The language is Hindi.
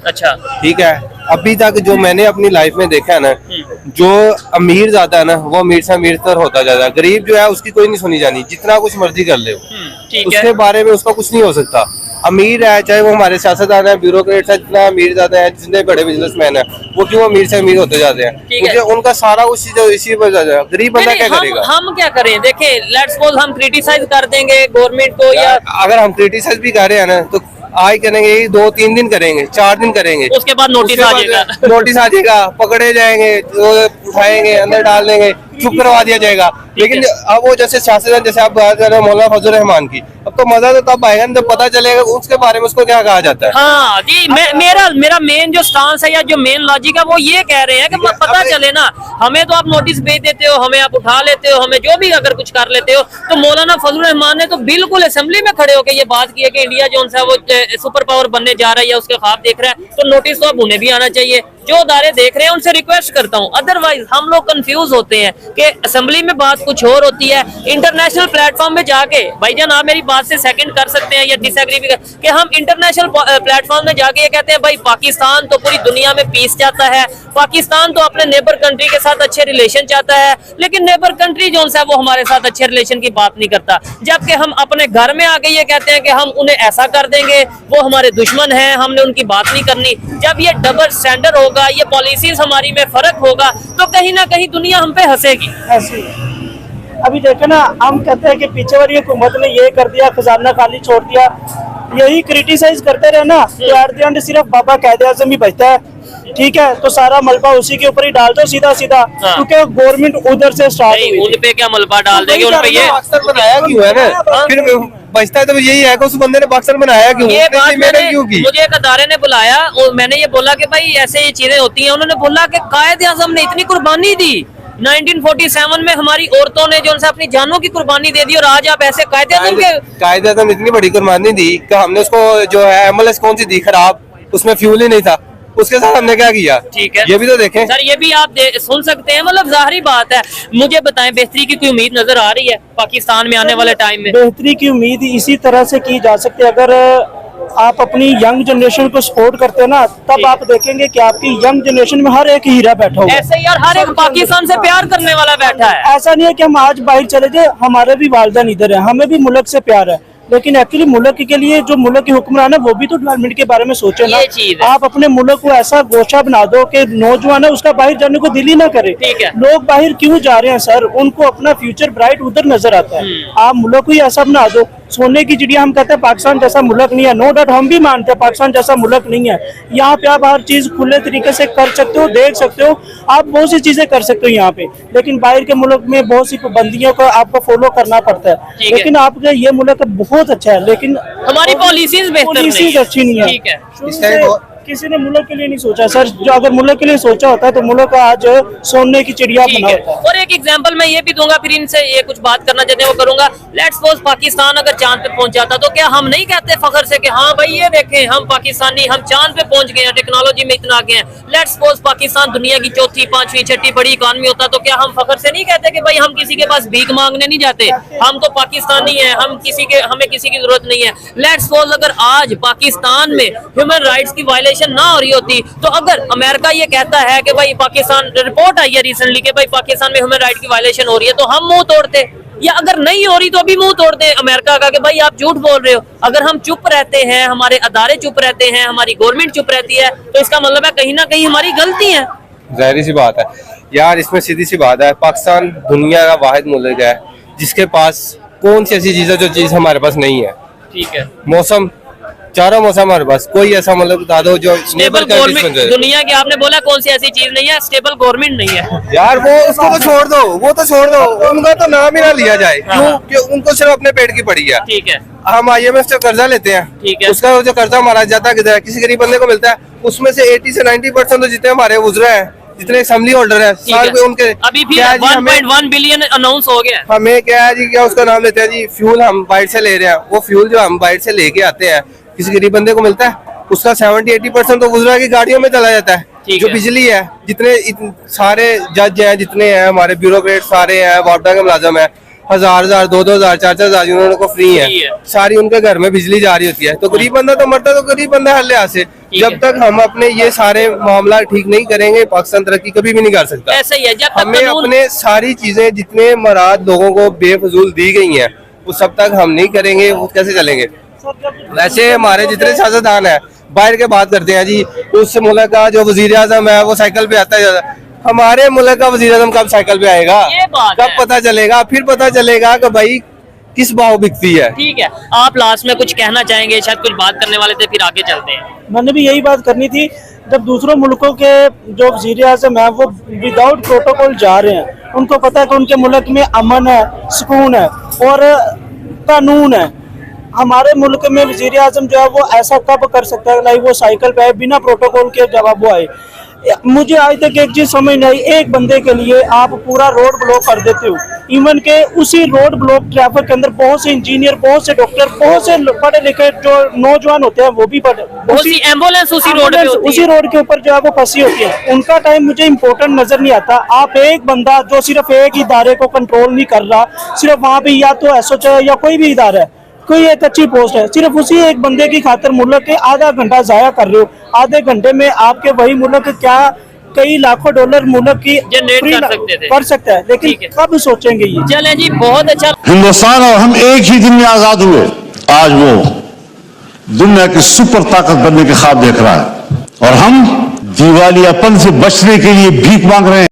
अच्छा, ठीक है। अभी तक जो मैंने अपनी लाइफ में देखा है ना, जो अमीर ज्यादा है ना वो अमीर से अमीर तर होता जाता है। गरीब जो है उसकी कोई नहीं सुनी जानी, जितना कुछ मर्जी कर ले ठीक है। उसके बारे में उसका कुछ नहीं हो सकता। अमीर है चाहे वो हमारे सियासतदान है, ब्यूरोक्रेट्स है, जितना अमीर ज्यादा है, जितने बड़े बिजनेसमैन है, वो क्यों अमीर से अमीर होते जाते हैं, क्योंकि उनका सारा कुछ इसी पर जाता है। गरीब बंदा क्या करेगा? हम क्या करें? देखिए, लेट्स सपोज हम क्रिटिसाइज कर देंगे गवर्नमेंट को, या अगर हम क्रिटिसाइज भी कर रहे हैं ना तो आज करेंगे, 2-3 दिन करेंगे, 4 दिन करेंगे, उसके बाद नोटिस आ जाएगा। नोटिस आ जाएगा, पकड़े जाएंगे, उठाएंगे, अंदर डाल देंगे, चुप करवा दिया जाएगा। लेकिन अब वो जैसे सियासतदान, जैसे आप बात कर रहे हैं मौलाना फजल रहमान की, अब तो मजा तो तब आएगा जब पता चलेगा उसके बारे में उसको क्या कहा जाता है। हाँ जी, मेरा मेन जो स्टांस है या जो मेन लॉजिक है वो ये कह रहे हैं कि पता चले ना। हमें तो आप नोटिस भेज देते हो, हमें आप उठा लेते हो, हमें जो भी अगर कुछ कर लेते हो, तो मौलाना फजल रहमान ने तो बिल्कुल असेंबली में खड़े होकर ये बात की है कि इंडिया जो है वो सुपर पावर बनने जा रहा है या उसके ख्वाब देख रहा है, तो नोटिस तो अब उन्हें भी आना चाहिए। जो अदारे देख रहे हैं उनसे रिक्वेस्ट करता हूँ, अदरवाइज हम लोग कंफ्यूज होते हैं कि असेंबली में बात कुछ और होती है, इंटरनेशनल प्लेटफॉर्म में जाके, भाईजान आप मेरी बात से सेकंड कर सकते हैं या डिसएग्री भी कि हम इंटरनेशनल प्लेटफॉर्म में जाके ये कहते हैं भाई पाकिस्तान तो पूरी दुनिया में पीस चाहता है, पाकिस्तान तो अपने नेबर कंट्री के साथ अच्छे रिलेशन चाहता है, लेकिन नेबर कंट्री जो है वो हमारे साथ अच्छे रिलेशन की बात नहीं करता। जबकि हम अपने घर में आके ये कहते हैं कि हम उन्हें ऐसा कर देंगे, वो हमारे दुश्मन हैं, हमने उनकी बात नहीं करनी। जब ये डबल स्टैंडर्ड होगा, ये पॉलिसीज हमारी में फर्क होगा, तो कहीं ना कहीं दुनिया हम पे हंसेगी। अभी देखे ना, हम कहते हैं कि पीछे वाली हुकूमत ने ये कर दिया, खजाना खाली छोड़ दिया, यही क्रिटिसाइज करते रहे ना तो एट द एंड सिर्फ बाबा कायदे आज़म ही बचता है। ठीक है, तो सारा मलबा उसी के ऊपर ही डाल दो सीधा सीधा, क्योंकि गवर्नमेंट उधर से स्टार्ट हुई। उन पे क्या मलबा डाल देंगे? उन पे ये पाकिस्तान बनाया क्यों है ना? फिर बचता है तो यही है कि उस बंदे ने पाकिस्तान बनाया क्यों? ये बात मैंने क्यों की? मुझे एक अदारे ने बुलाया और मैंने ये बोला कि भाई ऐसे ये चीजें होती हैं। उन्होंने बोला कि कायदे आज़म ने इतनी कुर्बानी दी 1947 में, हमारी औरतों ने जो उनसे अपनी जानों की कुर्बानी दे दी, और आज आप ऐसे कायदे आज़म इतनी बड़ी कुर्बानी दी कि हमने उसको जो है एम्बुलेंस कौन सी दी खराब, उसमें फ्यूल ही नहीं था, उसके साथ हमने क्या किया? ठीक है, ये भी तो देखें सर, ये भी आप सुन सकते हैं। मतलब जाहिर बात है, मुझे बताएं बेहतरी की कोई उम्मीद नजर आ रही है पाकिस्तान में आने वाले टाइम में? बेहतरी की उम्मीद इसी तरह से की जा सकती है, अगर आप अपनी यंग जनरेशन को सपोर्ट करते हैं ना, तब आप देखेंगे कि आपकी यंग जनरेशन में हर एक हीरा बैठा होगा। ऐसे यार हर एक पाकिस्तान से प्यार करने वाला बैठा है। ऐसा नहीं है कि हम आज बाहर चले जाए, हमारे भी वालिदैन इधर है, हमें भी मुल्क से प्यार है, लेकिन एक्चुअली मुल्क के लिए जो मुल्क के हुक्मरान है वो भी तो डेवलपमेंट के बारे में सोचे ना। आप अपने मुल्क को ऐसा गोशा बना दो कि नौजवान है उसका बाहर जाने को दिल ही ना करे। लोग बाहर क्यों जा रहे हैं सर? उनको अपना फ्यूचर ब्राइट उधर नजर आता है। आप मुल्क को ही ऐसा बना दो, सोने की चिड़िया हम कहते हैं पाकिस्तान जैसा मुल्क नहीं है, नो डाउट हम भी मानते हैं पाकिस्तान जैसा मुल्क नहीं है। यहाँ पे आप हर चीज खुले तरीके से कर सकते हो, देख सकते हो, आप बहुत सी चीजें कर सकते हो यहाँ पे, लेकिन बाहर के मुल्क में बहुत सी पाबंदियों को आपको फॉलो करना पड़ता है। लेकिन आपका ये मुल्क बहुत अच्छा है, लेकिन हमारी पॉलिसीज अच्छी नहीं है। ठीक है, किसी ने मुल्क के लिए नहीं सोचा सर, जो अगर मुल्क के लिए सोचा होता है तो मुल्क आज सोने की चिड़िया बना होता है। और एक एग्जांपल मैं ये भी दूंगा, फिर इनसे ये कुछ बात करना चाहते हैं वो करूंगा। लेट्स सपोज पाकिस्तान अगर चांद पे पहुंच जाता, तो क्या हम नहीं कहते फखर से कि हाँ भाई ये देखें हम पाकिस्तानी, हम चांद पे पहुंच गए हैं, टेक्नोलॉजी में इतना आगे हैं। लेट्स सपोज पाकिस्तान दुनिया की चौथी, पांचवी, छठी बड़ी इकॉनमी होता, तो क्या हम फखर से नहीं कहते कि भाई हम किसी के पास भीख मांगने नहीं जाते, हम तो पाकिस्तानी है, हमें किसी की जरूरत नहीं है। लेट्स सपोज अगर आज पाकिस्तान में ह्यूमन राइट्स की वायलेशन ना हो रही होती, तो अगर अमेरिका ये कहता है कि भाई पाकिस्तान, रिपोर्ट आई है रिसेंटली कि भाई पाकिस्तान में ह्यूमन राइट की वायलेशन हो रही है, तो हम मुंह तोड़ते, या अगर नहीं हो रही तो अभी मुंह तोड़ते अमेरिका का कि भाई आप झूठ बोल रहे हो। अगर हम चुप रहते हैं, हमारे अदारे चुप रहते हैं, हमारी गवर्नमेंट चुप रहती है, तो इसका मतलब है कहीं ना कहीं हमारी गलती है। जाहिर सी बात है यार, इसमें सीधी सी बात है, पाकिस्तान दुनिया का वाहिद मुल्क है जिसके पास कौन सी ऐसी चीज है जो चीज हमारे पास नहीं है। ठीक है, मौसम, चारों मौसम हमारे पास, कोई ऐसा मतलब बता दो जो स्टेबल गवर्नमेंट दुनिया की, आपने बोला कौन सी ऐसी चीज नहीं है, स्टेबल गवर्नमेंट नहीं है यार। वो उसको तो छोड़ दो, वो तो छोड़ दो, उनका तो नाम ही ना लिया जाए। क्यों? उनको सिर्फ अपने पेट की पड़ी है। ठीक है, हम IMF से कर्जा लेते हैं, ठीक है, उसका जो कर्जा हमारा जाता किधर है? किसी गरीब बंदे को मिलता है, उसमें से 80 से 90% तो जितने हमारे गुजरे हैं, जितने असेंबली होल्डर है, साल में उनके अभी भी 1.1 बिलियन अनाउंस हो गया। हमें क्या है जी, क्या उसका नाम लेते हैं जी, फ्यूल हम बाहर से ले रहे हैं, वो फ्यूल जो हम बाहर से लेके आते हैं किसी गरीब बंदे को मिलता है, उसका 70-80% तो गुजरा की गाड़ियों में चला जाता है। जो बिजली है, जितने सारे जज हैं, जितने हैं हमारे ब्यूरोक्रेट सारे हैं, वापडा के मुलाजम है, 1000 2000 4000 उनको फ्री है, सारी उनके घर में बिजली जा रही होती है। तो गरीब बंदा तो मरता, तो गरीब बंदा हर लिहाज से। जब तक हम अपने ये सारे मामला ठीक नहीं करेंगे, पाकिस्तान तरक्की कभी भी नहीं कर सकता। ऐसा ही है, जब तक हमें अपने सारी चीजें जितने मराद लोगों को बेफजूल दी गई हैं, वो सब तक हम नहीं करेंगे, वो कैसे चलेंगे। वैसे हमारे जितने सियासतदान है बाहर के बात करते हैं जी, उस मुल्क का जो वजीर आजम है वो साइकिल पे आता है, हमारे मुल्क का वजीर आजम कब साइकिल पे आएगा, कब पता चलेगा। फिर पता चलेगा कि भाई किस भाव बिकती है। ठीक है, आप लास्ट में कुछ कहना चाहेंगे? शायद कुछ बात करने वाले थे, फिर आगे चलते हैं। मैंने भी यही बात करनी थी, जब दूसरों मुल्कों के जो वज़ीर आज़म है वो विदाउट प्रोटोकॉल जा रहे हैं, उनको पता है कि उनके मुल्क में अमन है, सुकून है और कानून है। हमारे मुल्क में वज़ीर आज़म जो है वो ऐसा कब कर सकता है, लाइक वो साइकिल पे आए बिना प्रोटोकॉल के, जवाब वो आए। मुझे आज तक एक चीज समझ नहीं आई, एक बंदे के लिए आप पूरा रोड ब्लॉक कर देते हो। इवन के उसी रोड ब्लॉक ट्रैफिक के अंदर बहुत से इंजीनियर, बहुत से डॉक्टर, बहुत से पढ़े लिखे जो नौजवान होते हैं वो भी उसी एम्बुलेंस उसी रोड के ऊपर जो है वो फंसी होती है। उनका टाइम मुझे इम्पोर्टेंट नजर नहीं आता। आप एक बंदा जो सिर्फ एक इदारे को कंट्रोल नहीं कर रहा, सिर्फ वहाँ पे या तो एसओच है या कोई भी इदारा है, कोई एक अच्छी पोस्ट है, सिर्फ उसी एक बंदे की खातिर मुल्क के आधा घंटा जाया कर रहे हो। आधे घंटे में आपके वही मुल्क क्या कई लाखों डॉलर मुल्क की जनरेट कर सकता है, लेकिन कब सोचेंगे ये। चले जी, बहुत अच्छा। हिंदुस्तान और हम एक ही दिन में आजाद हुए, आज वो दुनिया की सुपर ताकत बनने के ख्वाब देख रहा है और हम दिवालियापन से बचने के लिए भीख मांग रहे हैं।